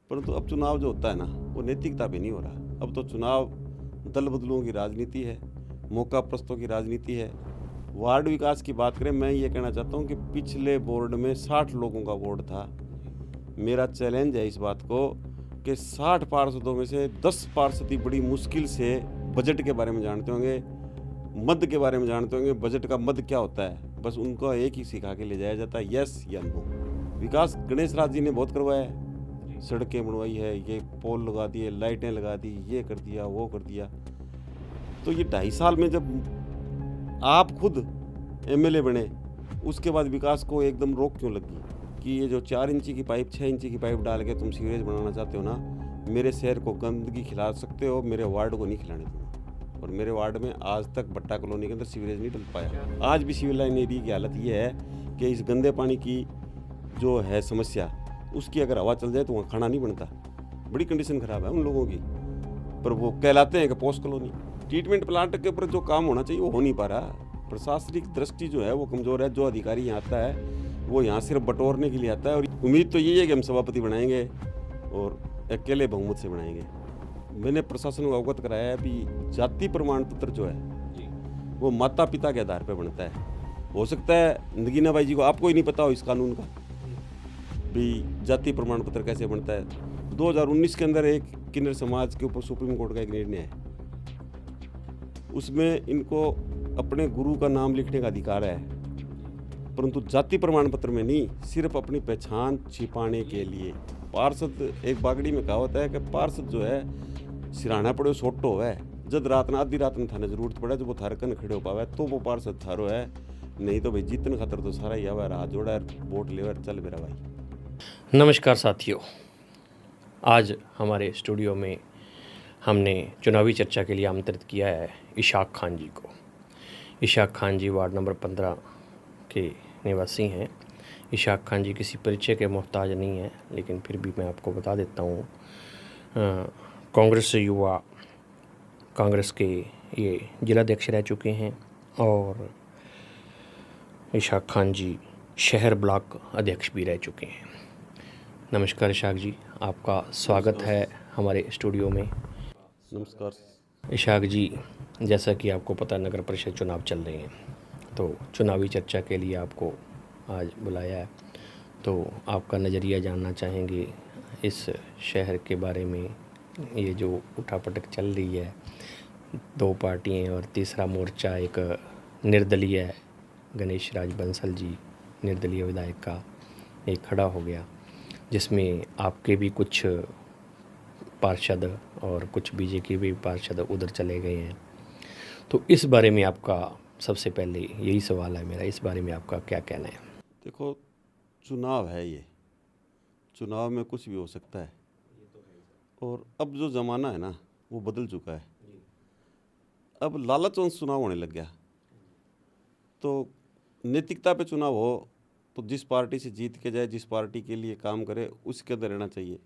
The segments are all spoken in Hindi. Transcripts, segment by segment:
परंतु अब चुनाव जो होता है ना, वो नैतिकता पे नहीं हो रहा। अब तो चुनाव दल बदलुओं की राजनीति है, मौका प्रस्तों की राजनीति है। वार्ड विकास की बात करें, मैं ये कहना चाहता हूँ कि पिछले बोर्ड में 60 लोगों का बोर्ड था। मेरा चैलेंज है इस बात को कि 60 पार्षदों में से 10 पार्षद ही बड़ी मुश्किल से बजट के बारे में जानते होंगे, मद के बारे में जानते होंगे। बजट का मद क्या होता है, बस उनको एक ही सिखा के ले जाया जाता है, यस या नो। विकास गणेश राज जी ने बहुत करवाया है, सड़कें बनवाई है, ये पोल लगा दिए, लाइटें लगा दी, ये कर दिया, वो कर दिया। तो ये 2.5 साल में जब आप खुद एमएलए बने, उसके बाद विकास को एकदम रोक क्यों लगी कि ये जो 4 इंची की पाइप, 6 इंची की पाइप डाल के तुम सीवरेज बनाना चाहते हो ना, मेरे शहर को गंदगी खिला सकते हो, मेरे वार्ड को नहीं खिलाने दूंगा। और मेरे वार्ड में आज तक भट्टा कॉलोनी के अंदर सीवरेज नहीं डल पाया। आज भी सिविल लाइन एरिया की हालत ये है कि इस गंदे पानी की जो है समस्या, उसकी अगर हवा चल जाए तो वहाँ खाना नहीं बनता। बड़ी कंडीशन ख़राब है उन लोगों की, पर वो कहलाते हैं कि पोस्ट कॉलोनी। ट्रीटमेंट प्लांट के ऊपर जो काम होना चाहिए वो हो नहीं पा रहा। प्रशासनिक दृष्टि जो है वो कमज़ोर है। जो अधिकारी यहाँ आता है वो यहाँ सिर्फ बटोरने के लिए आता है, और उम्मीद तो यही है कि हम सभापति बनाएंगे और अकेले बहुमत से बनाएंगे। मैंने प्रशासन को अवगत कराया है कि जाति प्रमाण पत्र जो है वो माता पिता के आधार पर बनता है। हो सकता है नगीना बाई जी को आपको ही नहीं पता हो इस कानून का भी जाति प्रमाण पत्र कैसे बनता है। 2019 के अंदर एक किन्नर समाज के ऊपर सुप्रीम कोर्ट का एक निर्णय है, उसमें इनको अपने गुरु का नाम लिखने का अधिकार है, परंतु जाति प्रमाण पत्र में नहीं, सिर्फ अपनी पहचान छिपाने के लिए। पार्षद, एक बागड़ी में कहावत है कि पार्षद जो है सिराना पड़े सोटो है, जद रात ना आधी रात में थाने जरूरत पड़े जब वो थारे कन खड़े हो पावे तो वो पार्षद थारो है, नहीं तो भाई जीतने खातर तो सारा ही आवा, हाथ जोड़ा वोट लेवर चल मेरा भाई। नमस्कार साथियों, आज हमारे स्टूडियो में हमने चुनावी चर्चा के लिए आमंत्रित किया है इशाक खान जी को। इशाक खान जी वार्ड नंबर 15 के निवासी हैं। इशाक खान जी किसी परिचय के मोहताज नहीं हैं, लेकिन फिर भी मैं आपको बता देता हूँ, कांग्रेस युवा कांग्रेस के ये जिलाध्यक्ष रह चुके हैं और इशाक खान जी शहर ब्लॉक अध्यक्ष भी रह चुके हैं। नमस्कार इशाक जी, आपका स्वागत है हमारे स्टूडियो में। नमस्कार इशाक जी, जैसा कि आपको पता है नगर परिषद चुनाव चल रहे हैं, तो चुनावी चर्चा के लिए आपको आज बुलाया है। तो आपका नज़रिया जानना चाहेंगे इस शहर के बारे में। ये जो उठापटक चल रही है, 2 पार्टियां और तीसरा मोर्चा एक निर्दलीय है, गणेश राज बंसल जी निर्दलीय विधायक का एक खड़ा हो गया, जिसमें आपके भी कुछ पार्षद और कुछ बीजेपी के भी पार्षद उधर चले गए हैं। तो इस बारे में आपका सबसे पहले यही सवाल है मेरा, इस बारे में आपका क्या कहना है? देखो, चुनाव है, ये चुनाव में कुछ भी हो सकता है, और अब जो ज़माना है ना वो बदल चुका है। अब लालचवंश चुनाव होने लग गया। तो नैतिकता पे चुनाव हो तो जिस पार्टी से जीत के जाए, जिस पार्टी के लिए काम करे, उसके अंदर रहना चाहिए।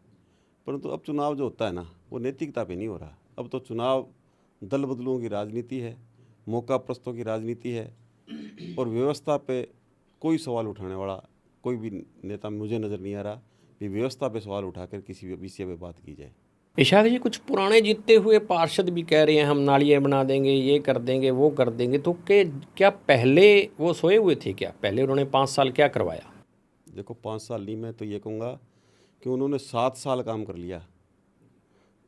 परंतु अब चुनाव जो होता है ना वो नैतिकता पे नहीं हो रहा। अब तो चुनाव दल बदलुओं की राजनीति है, मौका प्रस्तों की राजनीति है, और व्यवस्था पे कोई सवाल उठाने वाला कोई भी नेता मुझे नज़र नहीं आ रहा कि व्यवस्था पे सवाल उठाकर किसी भी विषय पे बात की जाए। इशाक जी, कुछ पुराने जीते हुए पार्षद भी कह रहे हैं हम नालियाँ बना देंगे, ये कर देंगे, वो कर देंगे। तो क्या पहले वो सोए हुए थे? क्या पहले उन्होंने 5 साल क्या करवाया? देखो, 5 साल नहीं, मैं तो ये कहूँगा कि उन्होंने 7 साल काम कर लिया।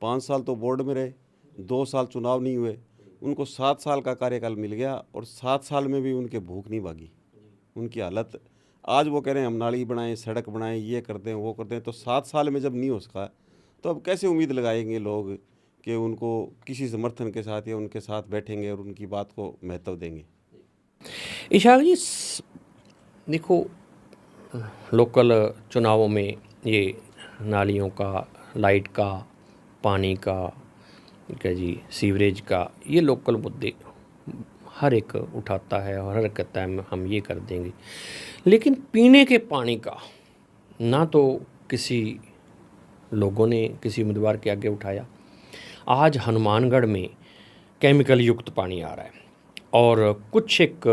5 साल तो बोर्ड में रहे, 2 साल चुनाव नहीं हुए, उनको 7 साल का कार्यकाल मिल गया, और 7 साल में भी उनके भूख नहीं भागी। उनकी हालत, आज वो कह रहे हैं हम नाली बनाएं, सड़क बनाएं, ये कर दें, वो कर दें, तो 7 साल में जब नहीं हो सका तो अब कैसे उम्मीद लगाएंगे लोग कि उनको किसी समर्थन के साथ या उनके साथ बैठेंगे और उनकी बात को महत्व देंगे। इशाक जी, देखो, लोकल चुनावों में ये नालियों का, लाइट का, पानी का, क्या जी, सीवरेज का, ये लोकल मुद्दे हर एक उठाता है और हर एक कहता है हम ये कर देंगे। लेकिन पीने के पानी का ना तो किसी लोगों ने किसी उम्मीदवार के आगे उठाया। आज हनुमानगढ़ में केमिकल युक्त पानी आ रहा है और कुछ एक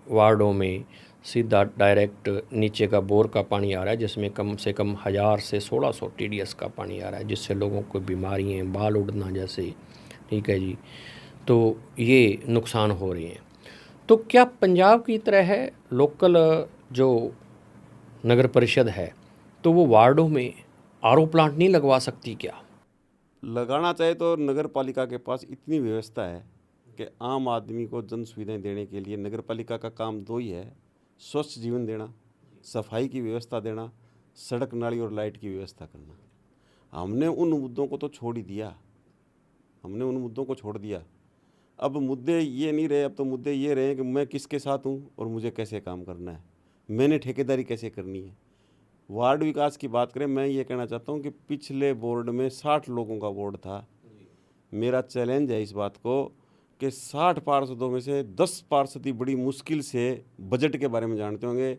वार्डों में सीधा डायरेक्ट नीचे का बोर का पानी आ रहा है, जिसमें कम से कम 1000 से 1600 TDS का पानी आ रहा है, जिससे लोगों को बीमारियाँ, बाल उड़ना जैसे, ठीक है जी, तो ये नुकसान हो रही हैं। तो क्या पंजाब की तरह है लोकल जो नगर परिषद है, तो वो वार्डों में RO प्लांट नहीं लगवा सकती क्या? लगाना चाहे तो नगर पालिका के पास इतनी व्यवस्था है कि आम आदमी को जन सुविधाएं देने के लिए नगर पालिका का काम दो ही है, स्वच्छ जीवन देना, सफाई की व्यवस्था देना, सड़क नाली और लाइट की व्यवस्था करना। हमने उन मुद्दों को तो छोड़ ही दिया, हमने उन मुद्दों को छोड़ दिया। अब मुद्दे ये नहीं रहे, अब तो मुद्दे ये रहे कि मैं किसके साथ हूँ और मुझे कैसे काम करना है, मैंने ठेकेदारी कैसे करनी है। वार्ड विकास की बात करें, मैं ये कहना चाहता हूँ कि पिछले बोर्ड में 60 लोगों का बोर्ड था। मेरा चैलेंज है इस बात को कि 60 पार्षदों में से 10 पार्षद ही बड़ी मुश्किल से बजट के बारे में जानते होंगे,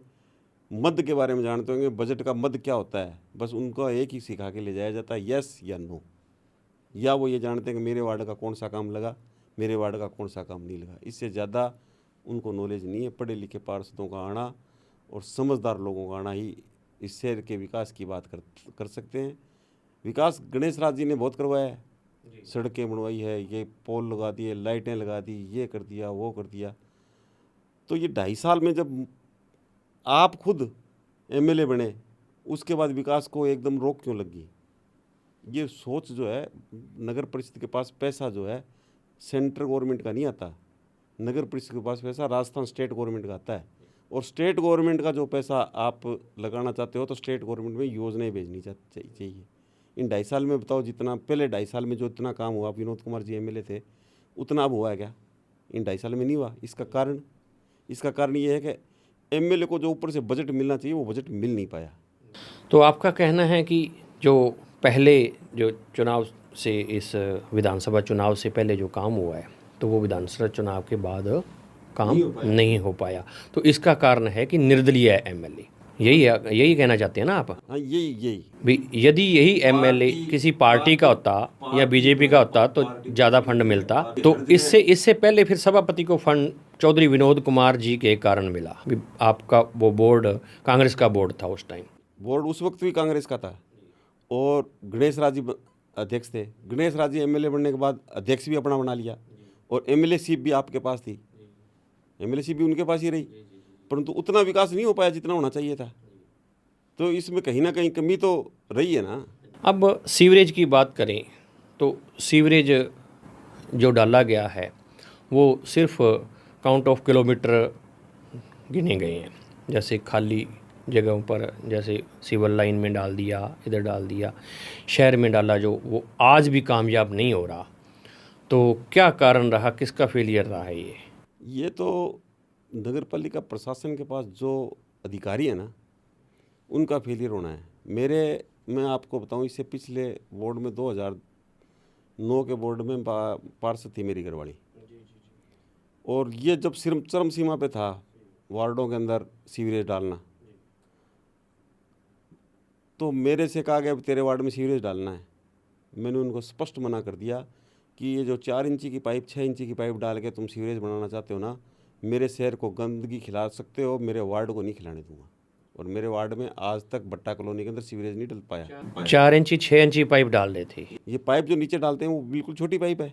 मद के बारे में जानते होंगे। बजट का मद क्या होता है, बस उनको एक ही सिखा के ले जाया जाता है, यस या नो, या वो ये जानते हैं कि मेरे वार्ड का कौन सा काम लगा, मेरे वार्ड का कौन सा काम नहीं लगा। इससे ज़्यादा उनको नॉलेज नहीं है। पढ़े लिखे पार्षदों का आना और समझदार लोगों का आना ही इस शहर के विकास की बात कर सकते हैं। विकास गणेश राज जी ने बहुत करवाया है, सड़कें बनवाई है, ये पोल लगा दिए, लाइटें लगा दी, ये कर दिया, वो कर दिया। तो ये 2.5 साल में जब आप खुद MLA बने, उसके बाद विकास को एकदम रोक क्यों लगी? ये सोच जो है, नगर परिषद के पास पैसा जो है सेंट्रल गवर्नमेंट का नहीं आता, नगर परिषद के पास पैसा राजस्थान स्टेट गवर्नमेंट का आता है। और स्टेट गवर्नमेंट का जो पैसा आप लगाना चाहते हो तो स्टेट गवर्नमेंट में योजनाएं भेजनी चाहिए। इन 2.5 साल में बताओ, जितना पहले 2.5 साल में जो इतना काम हुआ, विनोद कुमार जी MLA थे, उतना अब हुआ है क्या? इन 2.5 साल में नहीं हुआ। इसका कारण ये है कि MLA को जो ऊपर से बजट मिलना चाहिए वो बजट मिल नहीं पाया। तो आपका कहना है कि जो पहले जो चुनाव से, इस विधानसभा चुनाव से पहले जो काम हुआ है, तो वो विधानसभा चुनाव के बाद काम नहीं हो पाया। तो इसका कारण है कि निर्दलीय है MLA, यही कहना चाहते हैं ना आप? हाँ, यही भी यदि यही MLA किसी पार्टी का होता या BJP का होता तो ज़्यादा फंड मिलता। तो इससे पहले फिर सभापति को फंड चौधरी विनोद कुमार जी के कारण मिला। भी आपका वो बोर्ड कांग्रेस का बोर्ड था उस टाइम, बोर्ड उस वक्त भी कांग्रेस का था और गणेश राज जी अध्यक्ष थे। गणेश राज जी MLA बनने के बाद अध्यक्ष भी अपना बना लिया और MLA सीट भी आपके पास थी, MLA सीट भी उनके पास ही रही, परंतु उतना विकास नहीं हो पाया जितना होना चाहिए था। तो इसमें कहीं ना कहीं कमी तो रही है ना। अब सीवरेज की बात करें तो सीवरेज जो डाला गया है वो सिर्फ काउंट ऑफ किलोमीटर गिने गए हैं, जैसे खाली जगहों पर, जैसे सिविल लाइन में डाल दिया, इधर डाल दिया, शहर में डाला, जो वो आज भी कामयाब नहीं हो रहा। तो क्या कारण रहा, किसका फेलियर रहा है ये तो नगर पालिका प्रशासन के पास जो अधिकारी है ना, उनका फेलियर होना है। मैं आपको बताऊं, इससे पिछले बोर्ड में 2009 के बोर्ड में पार्षद थी मेरी घरवाली, और ये जब चरम सीमा पे था वार्डों के अंदर सीवरेज डालना, तो मेरे से कहा गया तेरे वार्ड में सीवरेज डालना है। मैंने उनको स्पष्ट मना कर दिया कि ये जो 4 इंची की पाइप, 6 इंची की पाइप डाल के तुम सीवरेज बनाना चाहते हो ना, मेरे शहर को गंदगी खिला सकते हो, मेरे वार्ड को नहीं खिलाने दूंगा। और मेरे वार्ड में आज तक भट्टा कॉलोनी के अंदर सीवरेज नहीं डल पाया। 4 इंची 6 इंची पाइप डाल रहे थे। ये पाइप जो नीचे डालते हैं वो बिल्कुल छोटी पाइप है।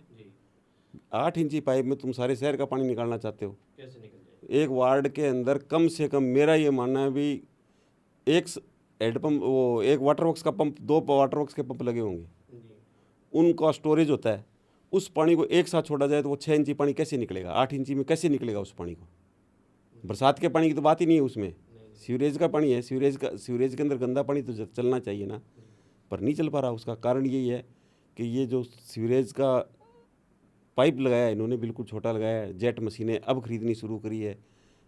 8 इंची पाइप में तुम सारे शहर का पानी निकालना चाहते हो। एक वार्ड के अंदर कम से कम, मेरा ये मानना है भी, एक हैंडपम्प, वो एक वाटर वर्क्स का पंप, 2 वाटर वर्क्स के पंप लगे होंगे, उनका स्टोरेज होता है। उस पानी को एक साथ छोड़ा जाए तो वो 6 इंची पानी कैसे निकलेगा, 8 इंची में कैसे निकलेगा उस पानी को? बरसात के पानी की तो बात ही नहीं है उसमें, सीवरेज का पानी है। सीवरेज के अंदर गंदा पानी तो चलना चाहिए ना, पर नहीं चल पा रहा। उसका कारण यही है कि ये जो सीवरेज का पाइप लगाया है इन्होंने, बिल्कुल छोटा लगाया है। जेट मशीनें अब खरीदनी शुरू करी है।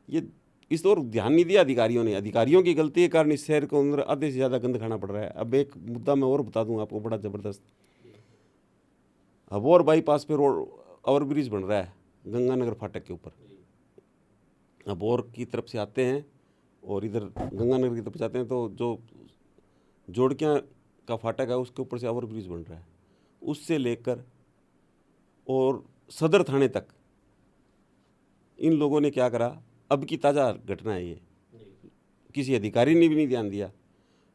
ये इस और ध्यान नहीं दिया अधिकारियों ने। अधिकारियों की गलती के कारण इस शहर को अंदर आधे से ज़्यादा गंद खाना पड़ रहा है। अब एक मुद्दा मैं और बता दूं आपको, बड़ा ज़बरदस्त। अबोर बाईपास पे रोड ओवर ब्रिज बन रहा है गंगानगर फाटक के ऊपर। अबोर की तरफ से आते हैं और इधर गंगानगर की तरफ जाते हैं, तो जो जोड़कियाँ का फाटक है उसके ऊपर से ओवर ब्रिज बन रहा है। उससे लेकर और सदर थाने तक इन लोगों ने क्या करा, अब की ताज़ा घटना है ये, किसी अधिकारी ने भी नहीं ध्यान दिया।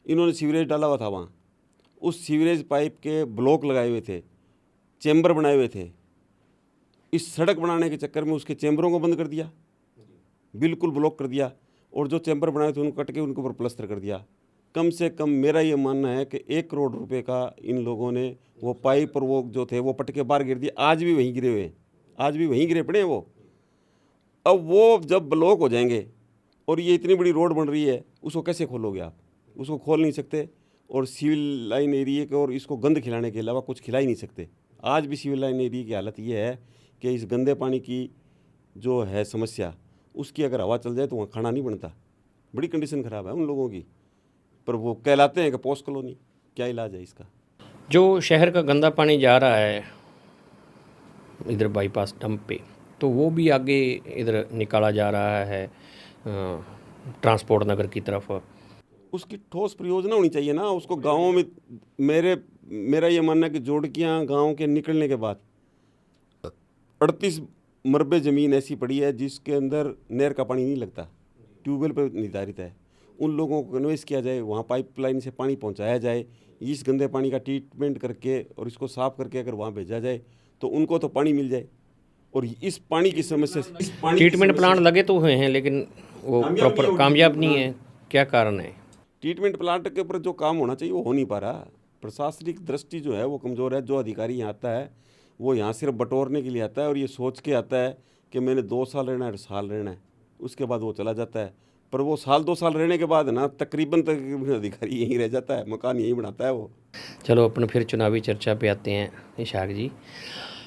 इन्होंने सीवरेज डाला हुआ था वहाँ, उस सीवरेज पाइप के ब्लॉक लगाए हुए थे, चैम्बर बनाए हुए थे। इस सड़क बनाने के चक्कर में उसके चैम्बरों को बंद कर दिया, बिल्कुल ब्लॉक कर दिया, और जो चैम्बर बनाए थे उनको कट के उनके ऊपर प्लस्तर कर दिया। कम से कम मेरा ये मानना है कि 1 करोड़ रुपए का इन लोगों ने वो पाइप और वो जो थे वो पटके बाहर गिर दिए। आज भी वहीं गिरे हुए हैं, आज भी वहीं गिरे पड़े हैं वो। अब वो जब ब्लॉक हो जाएंगे और ये इतनी बड़ी रोड बन रही है, उसको कैसे खोलोगे आप? उसको खोल नहीं सकते। और सिविल लाइन एरिया के और इसको गंद खिलाने के अलावा कुछ खिला ही नहीं सकते। आज भी सिविल लाइन एरिया की हालत ये है कि इस गंदे पानी की जो है समस्या, उसकी अगर हवा चल जाए तो वहाँ खाना नहीं बनता। बड़ी कंडीशन ख़राब है उन लोगों की, पर वो कहलाते हैं कि पोस्ट कॉलोनी। क्या इलाज है इसका? जो शहर का गंदा पानी जा रहा है इधर बाईपास डंप पे, तो वो भी आगे इधर निकाला जा रहा है ट्रांसपोर्ट नगर की तरफ। उसकी ठोस परियोजना होनी चाहिए ना। उसको गाँवों में, मेरा ये मानना है कि जोड़कियाँ गाँव के निकलने के बाद 38 मरबे ज़मीन ऐसी पड़ी है जिसके अंदर नहर का पानी नहीं लगता, ट्यूबवेल पर निर्धारित है। उन लोगों को कन्वेंस किया जाए, वहाँ पाइपलाइन से पानी पहुँचाया जाए, इस गंदे पानी का ट्रीटमेंट करके और इसको साफ़ करके अगर वहाँ भेजा जाए तो उनको तो पानी मिल जाए। और इस पानी की समस्या, ट्रीटमेंट प्लांट लगे तो हुए हैं लेकिन वो प्रॉपर कामयाब नहीं है, क्या कारण है? ट्रीटमेंट प्लांट के ऊपर जो काम होना चाहिए वो हो नहीं पा रहा। प्रशासनिक दृष्टि जो है वो कमज़ोर है। जो अधिकारी यहाँ आता है वो यहाँ सिर्फ बटोरने के लिए आता है और ये सोच के आता है कि मैंने 2 साल रहना है, साल रहना है, उसके बाद वो चला जाता है। पर वो साल 2 साल रहने के बाद ना तकरीबन अधिकारी यहीं रह जाता है, मकान यहीं बनाता है वो। चलो अपन फिर चुनावी चर्चा पे आते हैं। इशाक जी,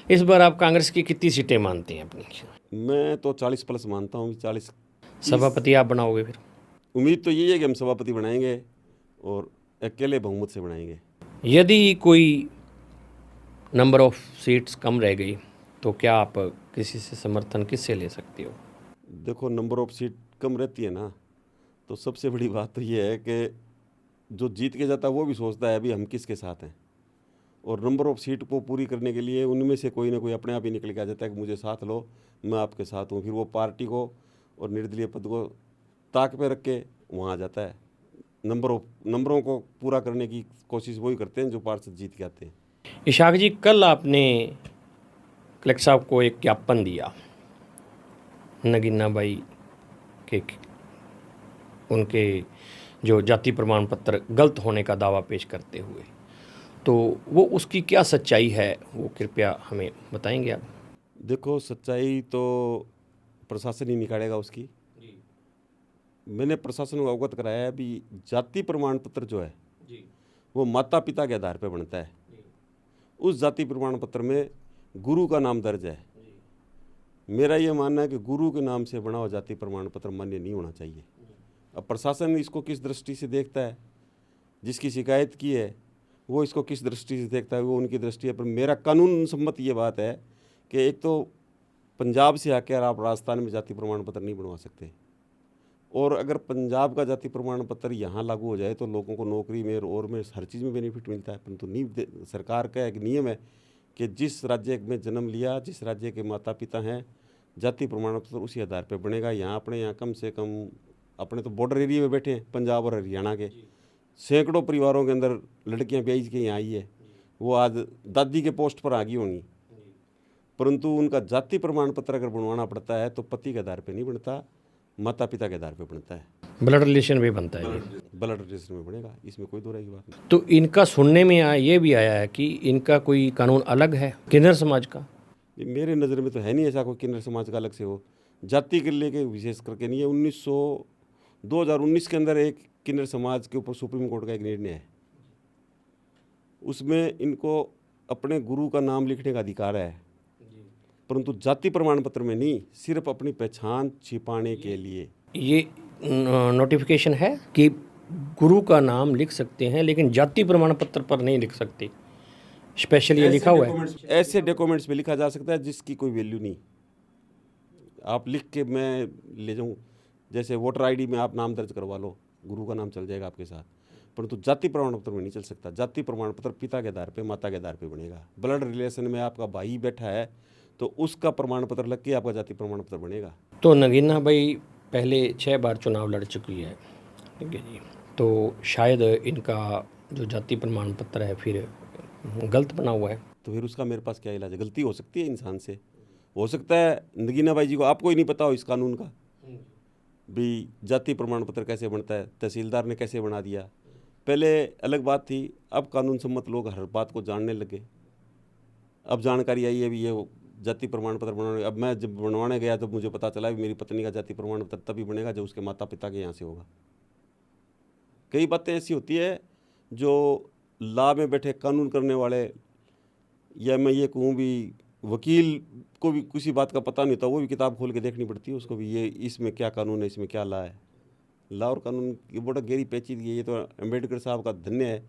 इस बार आप कांग्रेस की कितनी सीटें मानते हैं अपनी? मैं तो 40 प्लस मानता हूँ। 40 सभापति आप बनाओगे फिर? उम्मीद तो यही है कि हम सभापति बनाएंगे और अकेले बहुमत से बनाएंगे। यदि कोई नंबर ऑफ सीट्स कम रह गई तो क्या आप किसी से समर्थन किससे ले सकते हो? देखो, नंबर ऑफ सीट कम रहती है ना, तो सबसे बड़ी बात तो ये है कि जो जीत के जाता है वो भी सोचता है अभी हम किसके साथ हैं। और नंबर ऑफ सीट को पूरी करने के लिए उनमें से कोई ना कोई अपने आप ही निकल के आ जाता है कि मुझे साथ लो, मैं आपके साथ हूँ। फिर वो पार्टी को और निर्दलीय पद को ताक पे रख के वहाँ आ जाता है। नंबरों को पूरा करने की कोशिश वही करते हैं जो पार्षद जीत के आते हैं। इशाक जी, कल आपने कलेक्टर साहब को एक ज्ञापन दिया नगीना बाई के उनके जो जाति प्रमाण पत्र गलत होने का दावा पेश करते हुए, तो वो उसकी क्या सच्चाई है वो कृपया हमें बताएंगे आप? देखो, सच्चाई तो प्रशासन ही निकालेगा उसकी। मैंने प्रशासन को अवगत कराया है भी जाति प्रमाण पत्र जो है वो माता पिता के आधार पर बनता है। उस जाति प्रमाण पत्र में गुरु का नाम दर्ज है। मेरा ये मानना है कि गुरु के नाम से बना हुआ जाति प्रमाण पत्र मान्य नहीं होना चाहिए। अब प्रशासन इसको किस दृष्टि से देखता है, जिसकी शिकायत की है वो इसको किस दृष्टि से देखता है, वो उनकी दृष्टि है। पर मेरा कानून सम्मत ये बात है कि एक तो पंजाब से आकर आप राजस्थान में जाति प्रमाण पत्र नहीं बनवा सकते, और अगर पंजाब का जाति प्रमाण पत्र यहाँ लागू हो जाए तो लोगों को नौकरी में और में हर चीज़ में बेनिफिट मिलता है। परंतु नहीं, सरकार का एक नियम है कि जिस राज्य में जन्म लिया, जिस राज्य के माता पिता हैं, जाति प्रमाण पत्र उसी आधार पर बनेगा। यहाँ अपने यहाँ कम से कम अपने तो बॉर्डर एरिया में बैठे हैं पंजाब और हरियाणा के, सैकड़ों परिवारों के अंदर लड़कियाँ ब्याज के यहाँ आई है, वो आज दादी के पोस्ट पर आ गई होंगी। परंतु उनका जाति प्रमाण पत्र अगर बनवाना पड़ता है तो पति के आधार पर नहीं बनता, माता पिता के आधार पे बनता है। ब्लड रिलेशन भी बनता है? ब्लड रिलेशन में बनेगा, इसमें कोई दो राय की बात नहीं। तो इनका सुनने में ये भी आया है कि इनका कोई कानून अलग है किन्नर समाज का? मेरे नज़र में तो है नहीं ऐसा कोई किन्नर समाज का अलग से हो, जाति के लेके विशेष करके नहीं है। 2019 के अंदर एक किन्नर समाज के ऊपर सुप्रीम कोर्ट का एक निर्णय है, उसमें इनको अपने गुरु का नाम लिखने का अधिकार है, परंतु जाति प्रमाण पत्र में नहीं, सिर्फ अपनी पहचान छिपाने के लिए। ये नोटिफिकेशन है कि गुरु का नाम लिख सकते हैं लेकिन जाति प्रमाण पत्र पर नहीं लिख सकते, स्पेशली ये लिखा हुआ है। ऐसे डॉक्यूमेंट्स में लिखा जा सकता है जिसकी कोई वैल्यू नहीं। आप लिख के मैं ले जाऊँ, जैसे वोटर आईडी में आप नाम दर्ज करवा लो, गुरु का नाम चल जाएगा आपके साथ, परंतु जाति प्रमाण पत्र में नहीं चल सकता। जाति प्रमाण पत्र पिता के आधार पे, माता के आधार पे बनेगा। ब्लड रिलेशन में आपका भाई बैठा है तो उसका प्रमाण पत्र लग के आपका जाति प्रमाण पत्र बनेगा। तो नगीना भाई पहले 6 बार चुनाव लड़ चुकी है, ठीक है जी। तो शायद इनका जो जाति प्रमाण पत्र है फिर गलत बना हुआ है। तो फिर उसका मेरे पास क्या इलाज है? गलती हो सकती है इंसान से, हो सकता है नगीना बाई जी को आपको ही नहीं पता हो इस कानून का भी जाति प्रमाण पत्र कैसे बनता है, तहसीलदार ने कैसे बना दिया। पहले अलग बात थी, अब कानून सम्मत लोग हर बात को जानने लगे। अब जानकारी आई है भी ये जाति प्रमाण पत्र बनाने। अब मैं जब बनवाने गया तो मुझे पता चला भी मेरी पत्नी का जाति प्रमाण पत्र तभी बनेगा जब उसके माता पिता के यहाँ से होगा। कई बातें ऐसी होती है जो लॉ में बैठे कानून करने वाले, या मैं ये कहूँ भी वकील को भी किसी बात का पता नहीं होता, वो भी किताब खोल के देखनी पड़ती है उसको भी, ये इसमें क्या कानून है, इसमें क्या लॉ है। लॉ और कानून की बड़ा गहरी पेचीदगी है। ये तो अम्बेडकर साहब का धन्य है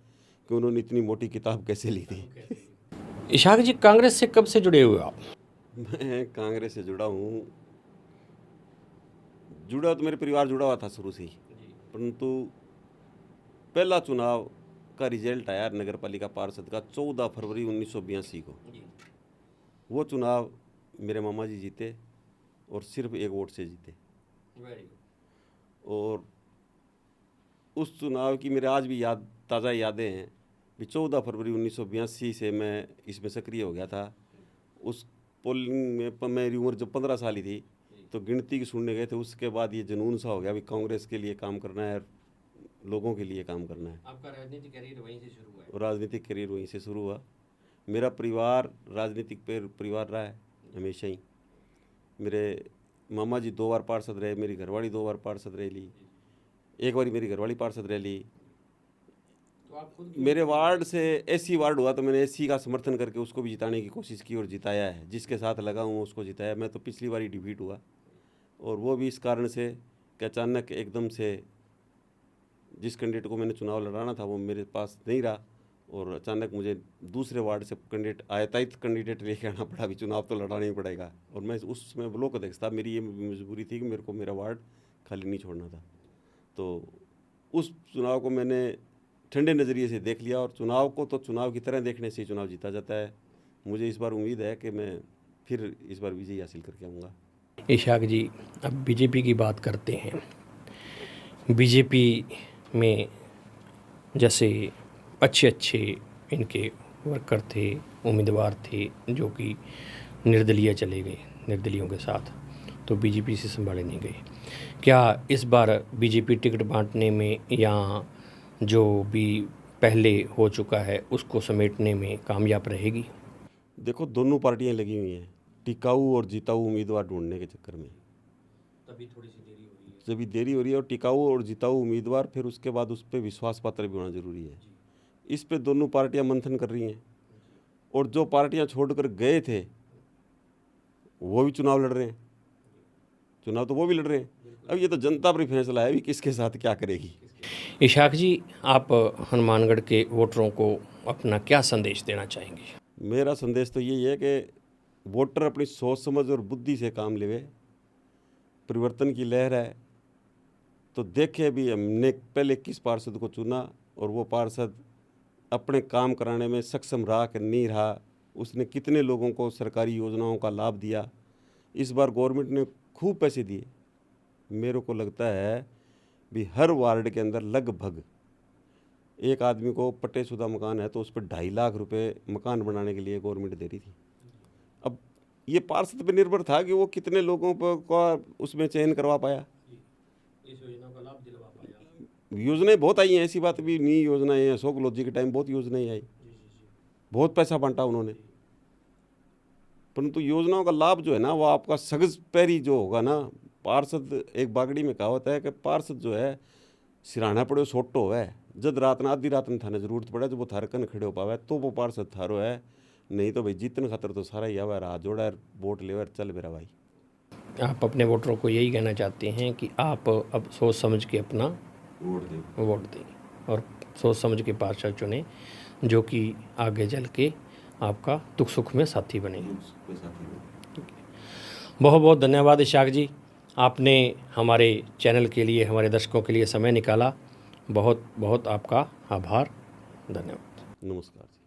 कि उन्होंने इतनी मोटी किताब कैसे ली थी। इशाक जी, कांग्रेस से कब से जुड़े हुए आप? मैं कांग्रेस से जुड़ा हूँ, जुड़ा तो मेरे परिवार जुड़ा हुआ था शुरू से ही, परंतु पहला चुनाव का रिजल्ट आया नगर पालिका पार्षद का 14 फरवरी 1982 को। वो चुनाव मेरे मामा जी जीते और सिर्फ एक वोट से जीते। और उस चुनाव की मेरे आज भी ताज़ा यादें हैं भी 14 फरवरी 1982 से मैं इसमें सक्रिय हो गया था। उस पोलिंग में मेरी उम्र जब 15 साल ही थी तो गिनती की सुनने गए थे। उसके बाद ये जुनून सा हो गया भी कांग्रेस के लिए काम करना है, लोगों के लिए काम करना है। आपका राजनीतिक करियर वहीं से शुरू हुआ है? और राजनीतिक करियर वहीं से शुरू हुआ। मेरा परिवार राजनीतिक परिवार रहा है हमेशा ही। मेरे मामा जी 2 बार पार्षद रहे, मेरी घरवाली 2 बार पार्षद रह ली, एक बारी मेरी घरवाली पार्षद रह ली। तो आप खुद मेरे वार्ड से एससी वार्ड हुआ तो मैंने एससी का समर्थन करके उसको भी जिताने की कोशिश की और जिताया है। जिसके साथ लगा हूँ उसको जिताया। मैं तो पिछली बार ही डिफीट हुआ, और वो भी इस कारण से कि अचानक एकदम से जिस कैंडिडेट को मैंने चुनाव लड़ाना था वो मेरे पास नहीं रहा, और अचानक मुझे दूसरे वार्ड से कैंडिडेट आयतायित कैंडिडेट लेके आना पड़ा। भी चुनाव तो लड़ाना ही पड़ेगा, और मैं उसमें ब्लॉक अध्यक्ष था। मेरी ये मजबूरी थी कि मेरे को मेरा वार्ड खाली नहीं छोड़ना था। तो उस चुनाव को मैंने ठंडे नज़रिए से देख लिया, और चुनाव को तो चुनाव की तरह देखने से ही चुनाव जीता जाता है। मुझे इस बार उम्मीद है कि मैं फिर इस बार विजय हासिल करके आऊँगा। इशाक जी, अब बीजेपी की बात करते हैं। बीजेपी में जैसे अच्छे इनके वर्कर थे, उम्मीदवार थे जो कि निर्दलीय चले गए, निर्दलियों के साथ, तो बीजेपी से संभाले नहीं गए। क्या इस बार बीजेपी टिकट बांटने में या जो भी पहले हो चुका है उसको समेटने में कामयाब रहेगी? देखो, दोनों पार्टियां लगी हुई हैं टिकाऊ और जिताऊ उम्मीदवार ढूंढने के चक्कर में। तभी थोड़ी सी देरी हो रही है। जब देरी हो रही है, और टिकाऊ और जिताऊ उम्मीदवार, फिर उसके बाद उस पर विश्वास पात्र भी होना जरूरी है। इस पे दोनों पार्टियां मंथन कर रही हैं, और जो पार्टियां छोड़कर गए थे वो भी चुनाव लड़ रहे हैं। चुनाव तो वो भी लड़ रहे हैं। अब ये तो जनता पर ही फैसला है भी किसके साथ क्या करेगी। इशाक जी, आप हनुमानगढ़ के वोटरों को अपना क्या संदेश देना चाहेंगे? मेरा संदेश तो यही है कि वोटर अपनी सोच समझ और बुद्धि से काम लेवे। परिवर्तन की लहर है तो देखे भी हमने पहले किस पार्षद को चुना, और वो पार्षद अपने काम कराने में सक्षम रहा कि नहीं रहा, उसने कितने लोगों को सरकारी योजनाओं का लाभ दिया। इस बार गवर्नमेंट ने खूब पैसे दिए। मेरे को लगता है भी हर वार्ड के अंदर लगभग एक आदमी को पट्टेशुदा मकान है तो उस पर 2.5 लाख रुपए मकान बनाने के लिए गवर्नमेंट दे रही थी। अब ये पार्षद पर निर्भर था कि वो कितने लोगों को उसमें चयन करवा पाया, इस योजना का लाभ दिलवा पाया। योजनाएं बहुत आई हैं, ऐसी बात भी नहीं। योजनाएं हैं, अशोक लॉजी के टाइम बहुत योजनाएं आई, बहुत पैसा बांटा उन्होंने, परंतु योजनाओं का लाभ जो है ना वो आपका सगज पैरी जो होगा ना। पार्षद, एक बागड़ी में कहावत है कि पार्षद जो है सिराना पड़े सोटो है, जद रात ना आधी रात में थाने जरूरत पड़े जब वो थारे कन खड़े हो पावे तो वो पार्षद थारो है। नहीं तो भाई जीतने खातर तो सारा ही आवा, हाथ जोड़ा है, वोट लेवा चल मेरा भाई। आप अपने वोटरों को यही कहना चाहते हैं कि आप अब सोच समझ के अपना वोट दें और सोच समझ के पार्षद चुनें जो कि आगे चल के आपका दुख सुख में साथी बने। बहुत बहुत धन्यवाद इशाक जी, आपने हमारे चैनल के लिए, हमारे दर्शकों के लिए समय निकाला। बहुत बहुत आपका आभार, धन्यवाद। नमस्कार।